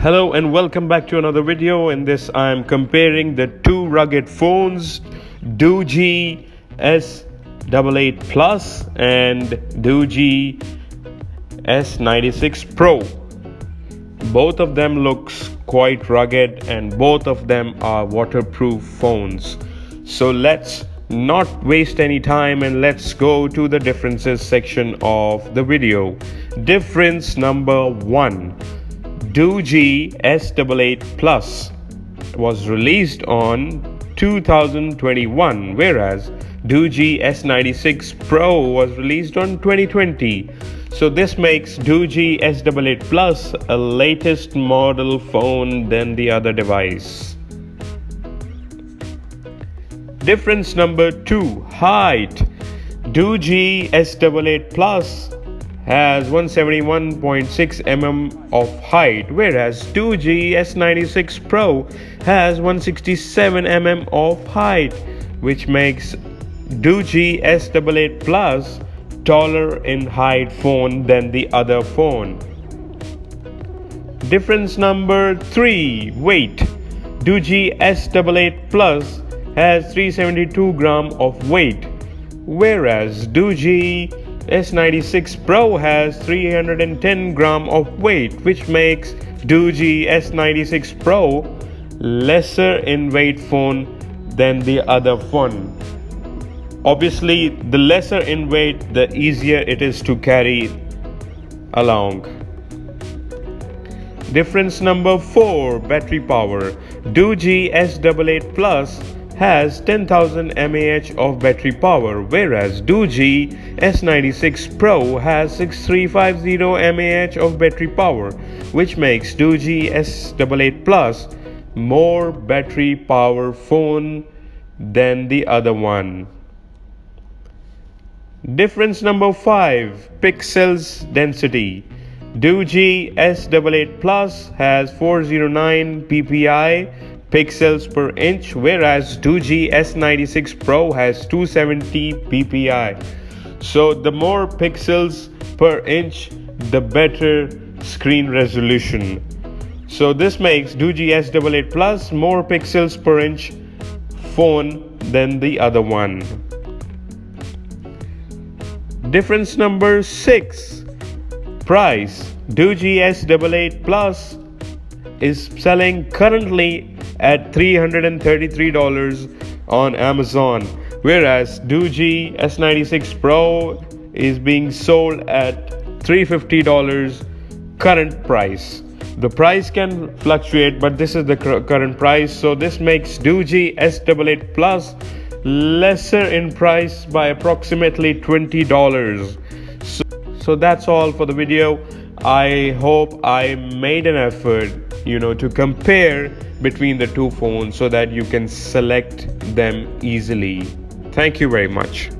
Hello and welcome back to another video. In this I am comparing the two rugged phones, Doogee S88 Plus and Doogee S96 Pro. Both of them looks quite rugged and both of them are waterproof phones. So let's not waste any time and let's go to the differences section of the video. Difference number 1. Doogee S88 Plus was released on 2021, whereas Doogee S96 Pro was released on 2020. So this makes Doogee S88 Plus a latest model phone than the other device. Difference number 2. Height. Doogee S88 Plus has 171.6 mm of height, whereas Doogee S96 Pro has 167 mm of height, which makes Doogee S88 Plus taller in height phone than the other phone. Difference number 3. Weight. Doogee S88 Plus has 372 gram of weight, whereas Doogee S96 Pro has 310 gram of weight, which makes Doogee S96 Pro lesser in weight phone than the other phone. Obviously, the lesser in weight, the easier it is to carry along. Difference number 4. Battery power. Doogee S88 Plus has 10,000 mAh of battery power, whereas Doogee S96 Pro has 6350 mAh of battery power, which makes Doogee S88 Plus more battery power phone than the other one. Difference number 5. Pixels density. Doogee S88 Plus has 409 ppi pixels per inch, whereas Doogee S96 Pro has 270 ppi. So the more pixels per inch, the better screen resolution. So this makes Doogee S88 Plus more pixels per inch phone than the other one. Difference number 6. Price. Doogee S88 Plus is selling currently at $333 on Amazon, whereas Doogee S96 Pro is being sold at $350 current price. The price can fluctuate, but this is the current price. So this makes Doogee S88 Plus lesser in price by approximately $20. So that's all for the video. I hope I made an effort, to compare between the two phones so that you can select them easily. Thank you very much.